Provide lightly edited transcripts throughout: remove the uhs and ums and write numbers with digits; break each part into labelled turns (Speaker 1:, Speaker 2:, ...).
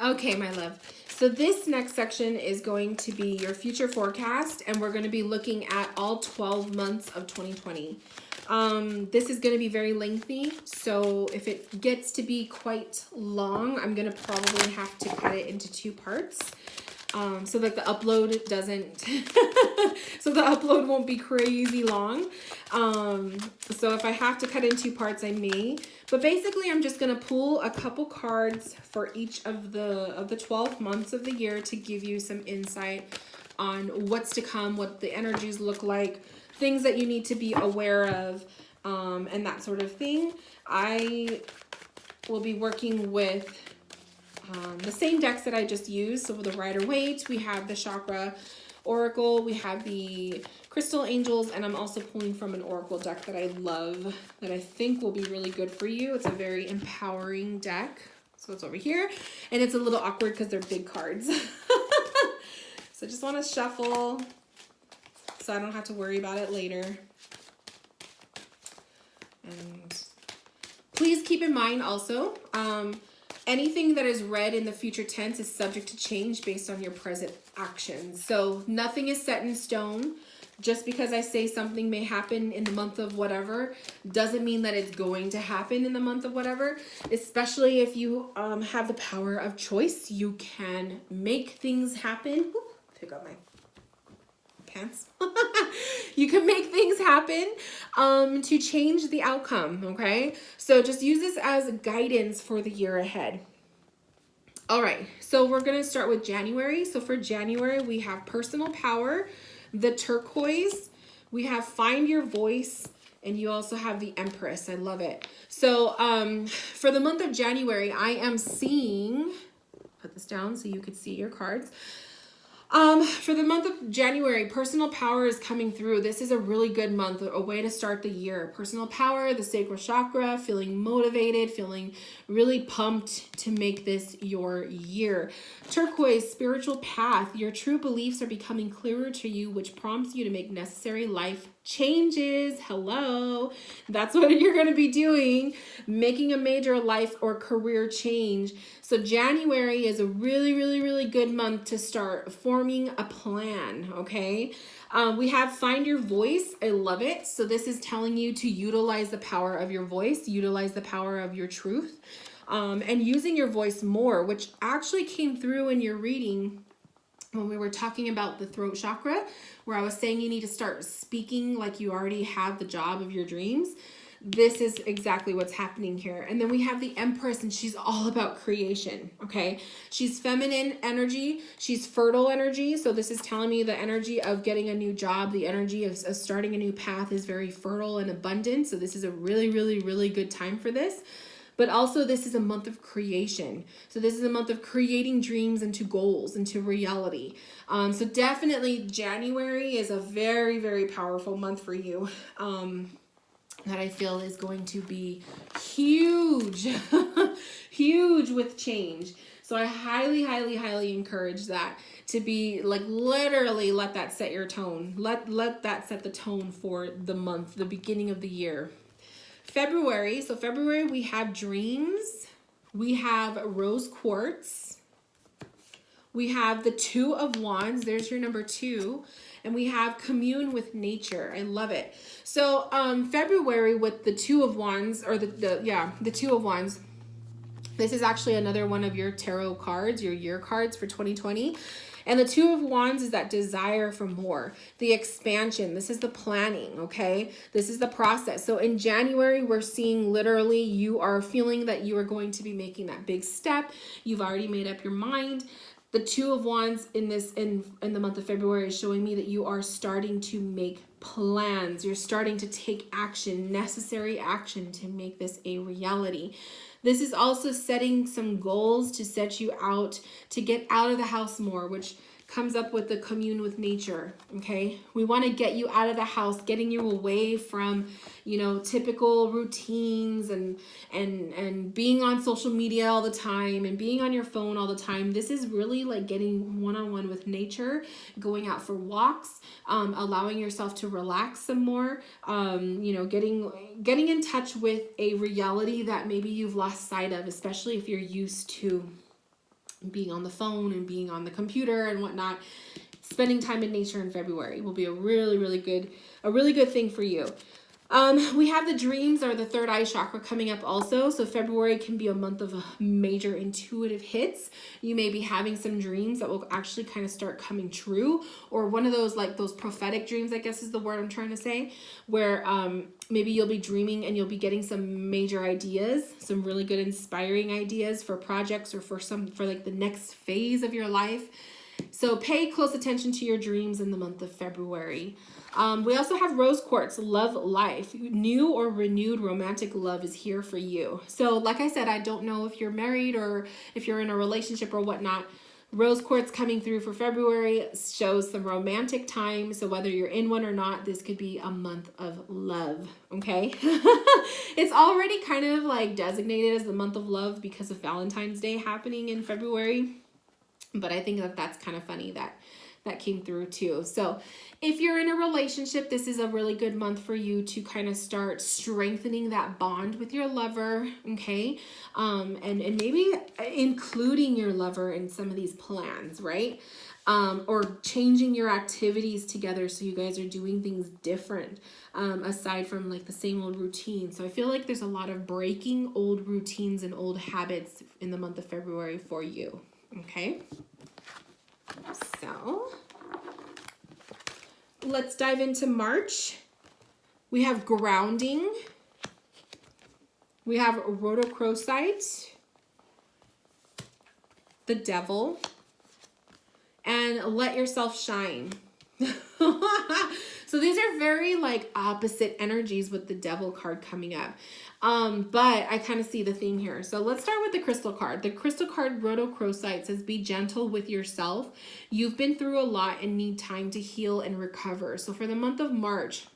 Speaker 1: Okay, my love. So this next section is going to be your future forecast, and we're going to be looking at all 12 months of 2020. This is going to be very lengthy, so if it gets to be quite long, I'm going to probably have to cut it into 2 parts. So that the upload doesn't, so the upload won't be crazy long. So if I have to cut in 2 parts, I may. But basically, I'm just gonna pull a couple cards for each of the 12 months of the year to give you some insight on what's to come, what the energies look like, things that you need to be aware of, and that sort of thing. I will be working with the same decks that I just used. So the Rider-Waite, we have the Chakra Oracle, we have the Crystal Angels, and I'm also pulling from an Oracle deck that I love, that I think will be really good for you. It's a very empowering deck. So it's over here, and it's a little awkward because they're big cards. So I just want to shuffle so I don't have to worry about it later. And please keep in mind also, anything that is read in the future tense is subject to change based on your present actions. So nothing is set in stone. Just because I say something may happen in the month of whatever doesn't mean that it's going to happen in the month of whatever. Especially if you have the power of choice, you can make things happen. Ooh, pick up my pants. You can make things happen to change the outcome, okay? So just use this as guidance for the year ahead. All right, so we're gonna start with January. So for January, we have personal power, the turquoise, we have find your voice, and you also have the Empress. I love it. So for the month of January, I am seeing, put this down so you could see your cards. For the month of January, personal power is coming through. This is a really good month, a way to start the year. Personal power, the sacral chakra, feeling motivated, feeling really pumped to make this your year. Turquoise, spiritual path. Your true beliefs are becoming clearer to you, which prompts you to make necessary life changes. Hello. That's what you're going to be doing, making a major life or career change. So January is a really, really, really good month to start forming a plan, okay? We have find your voice. I love it. So this is telling you to utilize the power of your voice, utilize the power of your truth, and using your voice more, which actually came through in your reading when we were talking about the throat chakra, where I was saying you need to start speaking like you already have the job of your dreams. This is exactly what's happening here. And then we have the Empress, and she's all about creation, okay? She's feminine energy. She's fertile energy. So this is telling me the energy of getting a new job, the energy of starting a new path is very fertile and abundant. So this is a really, really, really good time for this. But also this is a month of creation. So this is a month of creating dreams into goals, into reality. So definitely January is a very, very powerful month for you. That I feel is going to be huge, huge with change. So I highly, highly, highly encourage that to be like literally let that set your tone. Let that set the tone for the month, the beginning of the year. February, so February we have dreams, we have rose quartz, we have the 2 of Wands, there's your number 2, and we have commune with nature. I love it. So February with the 2 of Wands, or the 2 of Wands, this is actually another one of your tarot cards, your year cards for 2020. And the 2 of Wands is that desire for more, the expansion. This is the planning, okay? This is the process. So in January, we're seeing literally you are feeling that you are going to be making that big step. You've already made up your mind. The 2 of Wands in the month of February is showing me that you are starting to make plans. You're starting to take action, necessary action to make this a reality. This is also setting some goals to set you out to get out of the house more, which comes up with the commune with nature, okay? We want to get you out of the house, getting you away from, typical routines and being on social media all the time and being on your phone all the time. This is really like getting one-on-one with nature, going out for walks, allowing yourself to relax some more, getting in touch with a reality that maybe you've lost sight of, especially if you're used to being on the phone and being on the computer and whatnot. Spending time in nature in February will be a really good thing for you. We have the dreams or the third eye chakra coming up also. So February can be a month of major intuitive hits. You may be having some dreams that will actually kind of start coming true, or one of those, like those prophetic dreams, I guess is the word I'm trying to say, where maybe you'll be dreaming and you'll be getting some major ideas, some really good inspiring ideas for projects or for like the next phase of your life. So pay close attention to your dreams in the month of February. We also have rose quartz, love life. New or renewed romantic love is here for you. So like I said, I don't know if you're married or if you're in a relationship or whatnot. Rose quartz coming through for February shows some romantic time. So whether you're in one or not, this could be a month of love, okay? It's already kind of like designated as the month of love because of Valentine's Day happening in February. But I think that that's kind of funny that came through too. So if you're in a relationship, this is a really good month for you to kind of start strengthening that bond with your lover, okay? And maybe including your lover in some of these plans, right? Or changing your activities together so you guys are doing things different, aside from like the same old routine. So I feel like there's a lot of breaking old routines and old habits in the month of February for you. Okay, so let's dive into March. We have grounding. We have rhodochrosite, the devil, and let yourself shine. So these are very like opposite energies with the devil card coming up. But I kind of see the theme here. So let's start with the crystal card. The crystal card rhodochrosite says, be gentle with yourself. You've been through a lot and need time to heal and recover. So for the month of March,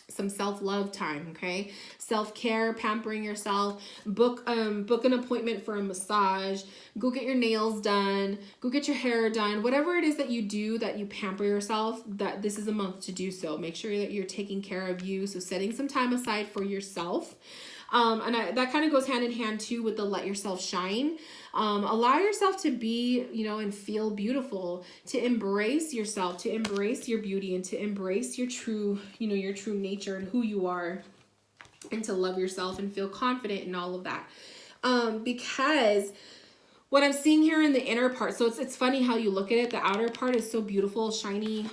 Speaker 1: some self-love time, okay? Self-care, pampering yourself, book an appointment for a massage, go get your nails done, go get your hair done, whatever it is that you do that you pamper yourself, that this is a month to do so. Make sure that you're taking care of you. So setting some time aside for yourself. That kind of goes hand in hand too with the let yourself shine. Allow yourself to be, and feel beautiful, to embrace yourself, to embrace your beauty, and to embrace your true, your true nature and who you are, and to love yourself and feel confident in all of that. Because what I'm seeing here in the inner part, so it's funny how you look at it. The outer part is so beautiful, shiny,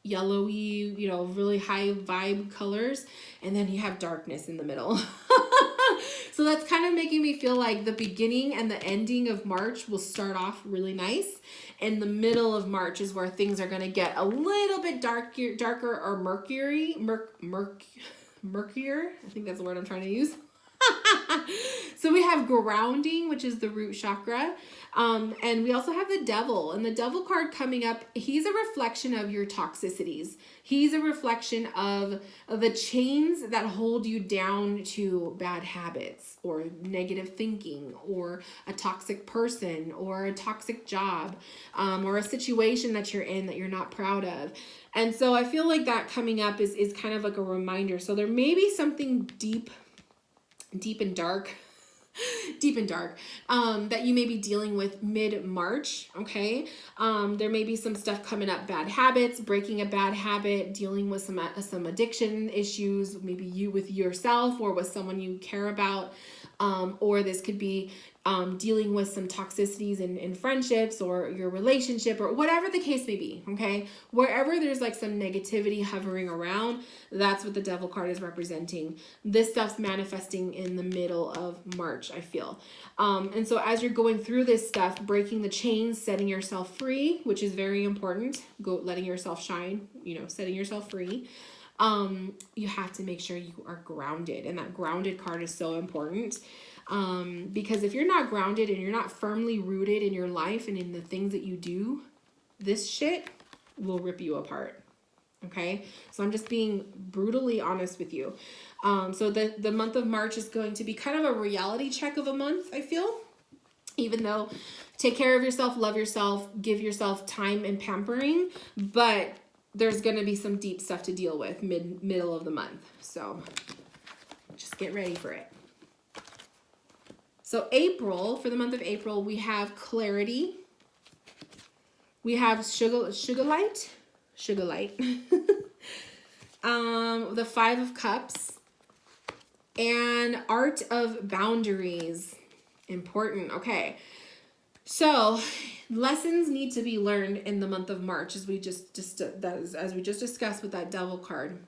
Speaker 1: yellowy, really high vibe colors, and then you have darkness in the middle. So that's kind of making me feel like the beginning and the ending of March will start off really nice, and the middle of March is where things are going to get a little bit darker or murkier. I think that's the word I'm trying to use. So we have grounding, which is the root chakra. And we also have the devil, and the devil card coming up. He's a reflection of your toxicities. He's a reflection of the chains that hold you down to bad habits or negative thinking or a toxic person or a toxic job, or a situation that you're in that you're not proud of. And so I feel like that coming up is kind of like a reminder. So there may be something deep and dark that you may be dealing with mid-March, okay? There may be some stuff coming up, bad habits, breaking a bad habit, dealing with some addiction issues, maybe you with yourself or with someone you care about, or this could be dealing with some toxicities in friendships or your relationship or whatever the case may be, okay? Wherever there's like some negativity hovering around, that's what the devil card is representing. This stuff's manifesting in the middle of March, I feel. And so as you're going through this stuff, breaking the chains, setting yourself free, which is very important, letting yourself shine, setting yourself free. You have to make sure you are grounded, and that grounded card is so important. Because if you're not grounded and you're not firmly rooted in your life and in the things that you do, this shit will rip you apart. Okay. So I'm just being brutally honest with you. So the month of March is going to be kind of a reality check of a month, I feel, even though take care of yourself, love yourself, give yourself time and pampering, but there's going to be some deep stuff to deal with middle of the month. So just get ready for it. So April, for the month of April, we have clarity. We have sugar light. The Five of Cups, and art of boundaries. Important. Okay. So lessons need to be learned in the month of March, as we just discussed with that Devil card.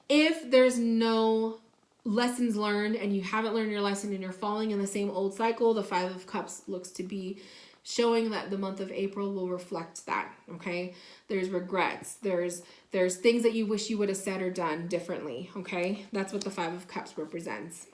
Speaker 1: If there's no lessons learned and you haven't learned your lesson and you're falling in the same old cycle, the Five of Cups looks to be showing that the month of April will reflect that. Okay, there's regrets, there's things that you wish you would have said or done differently. Okay, that's what the Five of Cups represents.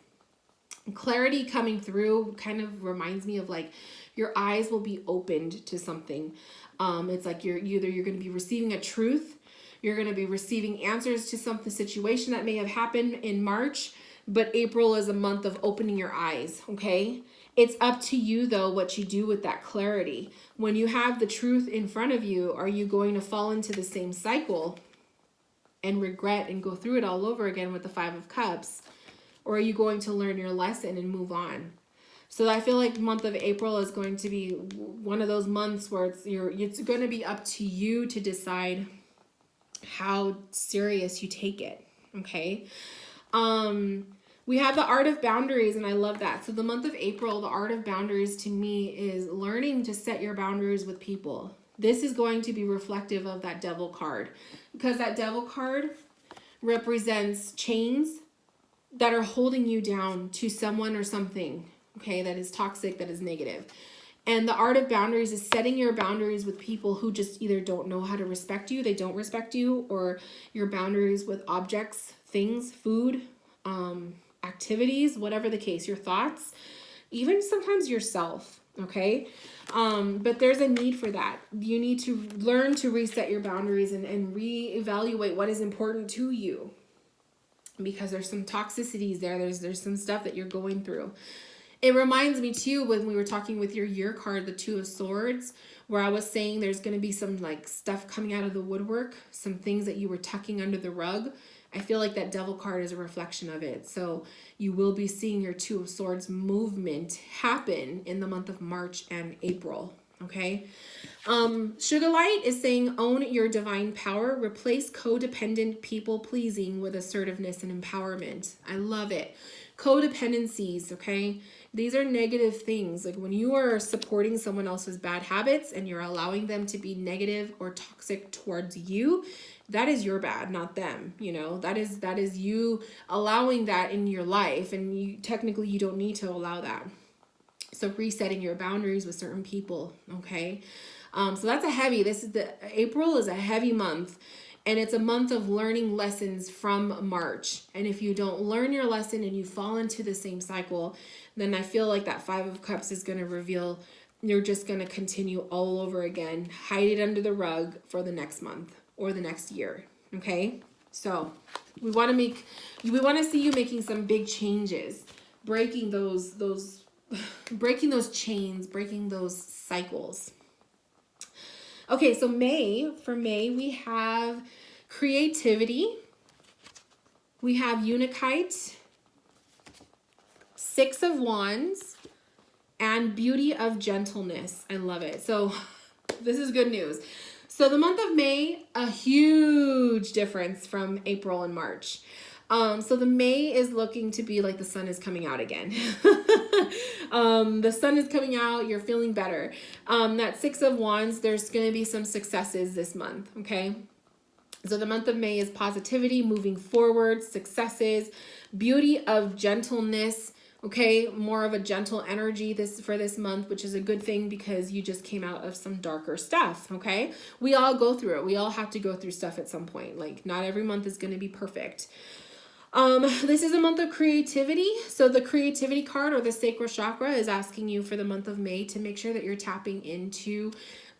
Speaker 1: Clarity coming through kind of reminds me of like your eyes will be opened to something. It's like you're going to be receiving a truth, you're going to be receiving answers to something, situation that may have happened in March, but April is a month of opening your eyes. Okay, it's up to you though what you do with that clarity. When you have the truth in front of you, are you going to fall into the same cycle and regret and go through it all over again with the Five of Cups? Or are you going to learn your lesson and move on? So I feel like the month of April is going to be one of those months where it's going to be up to you to decide how serious you take it. Okay. We have the art of boundaries, and I love that. So the month of April, the art of boundaries to me is learning to set your boundaries with people. This is going to be reflective of that Devil card, because that Devil card represents chains that are holding you down to someone or something, okay, that is toxic, that is negative. And the art of boundaries is setting your boundaries with people who just either don't know how to respect you, they don't respect you, or your boundaries with objects, things, food, activities, whatever the case, your thoughts, even sometimes yourself, okay? But there's a need for that. You need to learn to reset your boundaries and reevaluate what is important to you, because there's some toxicities there. There's some stuff that you're going through. It reminds me too, when we were talking with your year card, the Two of Swords, where I was saying there's going to be some like stuff coming out of the woodwork, some things that you were tucking under the rug. I feel like that Devil card is a reflection of it. So you will be seeing your Two of Swords movement happen in the month of March and April. Okay. Sugar Light is saying own your divine power, replace codependent people pleasing with assertiveness and empowerment. I love it. Codependencies, okay? These are negative things. Like when you are supporting someone else's bad habits and you're allowing them to be negative or toxic towards you, that is your bad, not them. You know, that is you allowing that in your life, and you technically you don't need to allow that. So resetting your boundaries with certain people, okay? So that's a heavy, April is a heavy month, and it's a month of learning lessons from March. And if you don't learn your lesson and you fall into the same cycle, then I feel like that Five of Cups is going to reveal you're just going to continue all over again, hide it under the rug for the next month or the next year, okay? So we want to see you making some big changes, breaking those chains, breaking those cycles. Okay, so for May, we have creativity. We have Unakite, Six of Wands, and Beauty of Gentleness. I love it. So this is good news. So the month of May, a huge difference from April and March. So the May is looking to be like the sun is coming out again. The sun is coming out, you're feeling better. That Six of Wands, there's going to be some successes this month, okay? So the month of May is positivity, moving forward, successes, beauty of gentleness, okay? More of a gentle energy for this month, which is a good thing because you just came out of some darker stuff, okay? We all go through it. We all have to go through stuff at some point. Like, not every month is going to be perfect. This is a month of creativity. So the creativity card, or the sacral chakra, is asking you for the month of May to make sure that you're tapping into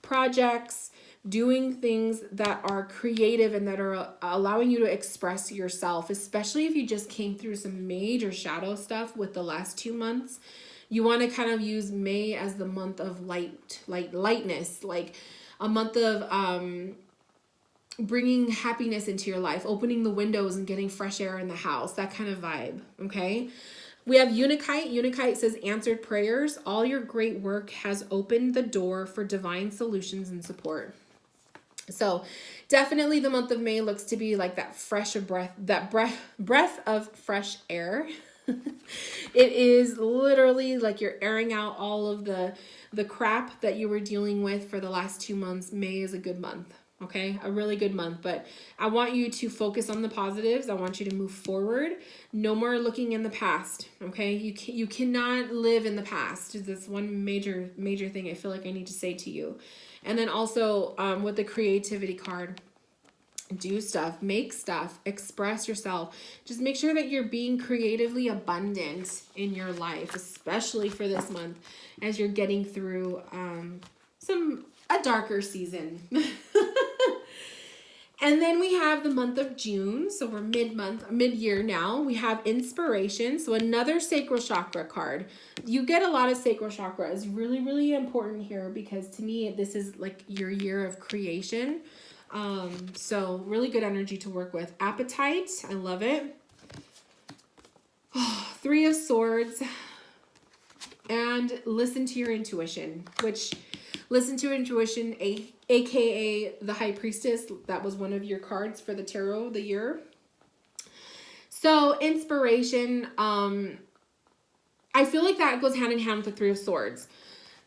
Speaker 1: projects, doing things that are creative and that are allowing you to express yourself, especially if you just came through some major shadow stuff with the last 2 months. You want to kind of use May as the month of lightness, like a month of, bringing happiness into your life, opening the windows and getting fresh air in the house, that kind of vibe, okay? We have Unikite. Unikite says answered prayers. All your great work has opened the door for divine solutions and support. So definitely the month of May looks to be like that breath of fresh air. It is literally like you're airing out all of the crap that you were dealing with for the last 2 months. May is a good month. Okay, a really good month, but I want you to focus on the positives. I want you to move forward. No more looking in the past. Okay, you cannot live in the past. That's one major thing I feel like I need to say to you. And then also with the creativity card, do stuff, make stuff, express yourself. Just make sure that you're being creatively abundant in your life, especially for this month as you're getting through a darker season. And then we have the month of June. So we're mid-year now. We have inspiration. So another sacral chakra card. You get a lot of sacral chakra. It's really, really important here because to me, this is like your year of creation. So really good energy to work with. Appetite. I love it. Oh, 3 of Swords. And listen to your intuition, which listen to intuition, aka the High Priestess. That was one of your cards for the tarot the year. So inspiration, I feel like that goes hand in hand with the 3 of Swords.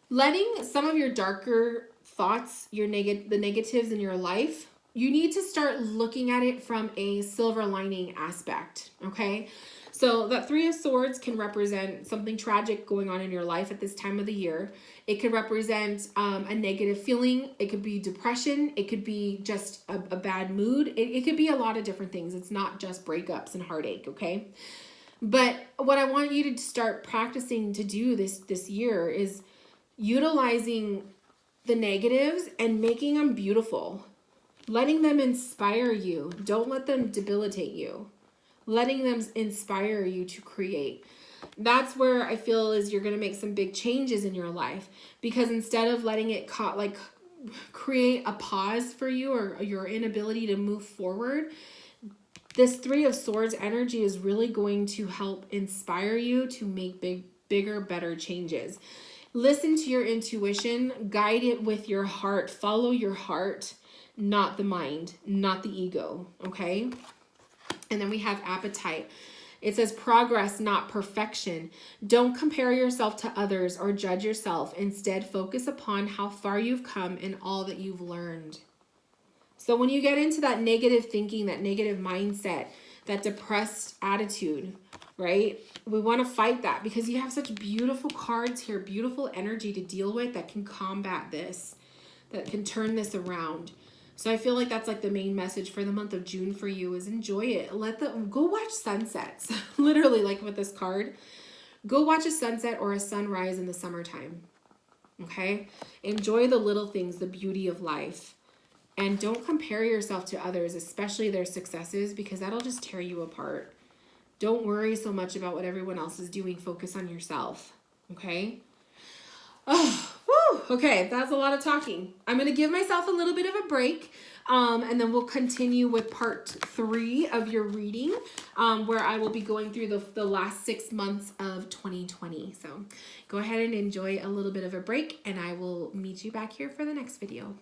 Speaker 1: Letting some of your darker thoughts, the negatives in your life, you need to start looking at it from a silver lining aspect, okay? So that 3 of Swords can represent something tragic going on in your life at this time of the year. It could represent a negative feeling. It could be depression. It could be just a bad mood. It could be a lot of different things. It's not just breakups and heartache, okay? But what I want you to start practicing to do this year is utilizing the negatives and making them beautiful. Letting them inspire you. Don't let them debilitate you. Letting them inspire you to create. That's where I feel is you're going to make some big changes in your life, because instead of letting it create a pause for you or your inability to move forward, this 3 of Swords energy is really going to help inspire you to make bigger, better changes. Listen to your intuition, guide it with your heart, follow your heart, not the mind, not the ego, okay? And then we have appetite. It says progress, not perfection. Don't compare yourself to others or judge yourself. Instead, focus upon how far you've come and all that you've learned. So when you get into that negative thinking, that negative mindset, that depressed attitude, right? We want to fight that because you have such beautiful cards here, beautiful energy to deal with that can combat this, that can turn this around. So I feel like that's like the main message for the month of June for you is enjoy it. Go watch sunsets. Literally, like with this card, go watch a sunset or a sunrise in the summertime. Okay? Enjoy the little things, the beauty of life. And don't compare yourself to others, especially their successes, because that'll just tear you apart. Don't worry so much about what everyone else is doing. Focus on yourself. Okay? Oh, whew, okay, that's a lot of talking. I'm going to give myself a little bit of a break, and then we'll continue with part 3 of your reading, where I will be going through the last 6 months of 2020. So go ahead and enjoy a little bit of a break, and I will meet you back here for the next video.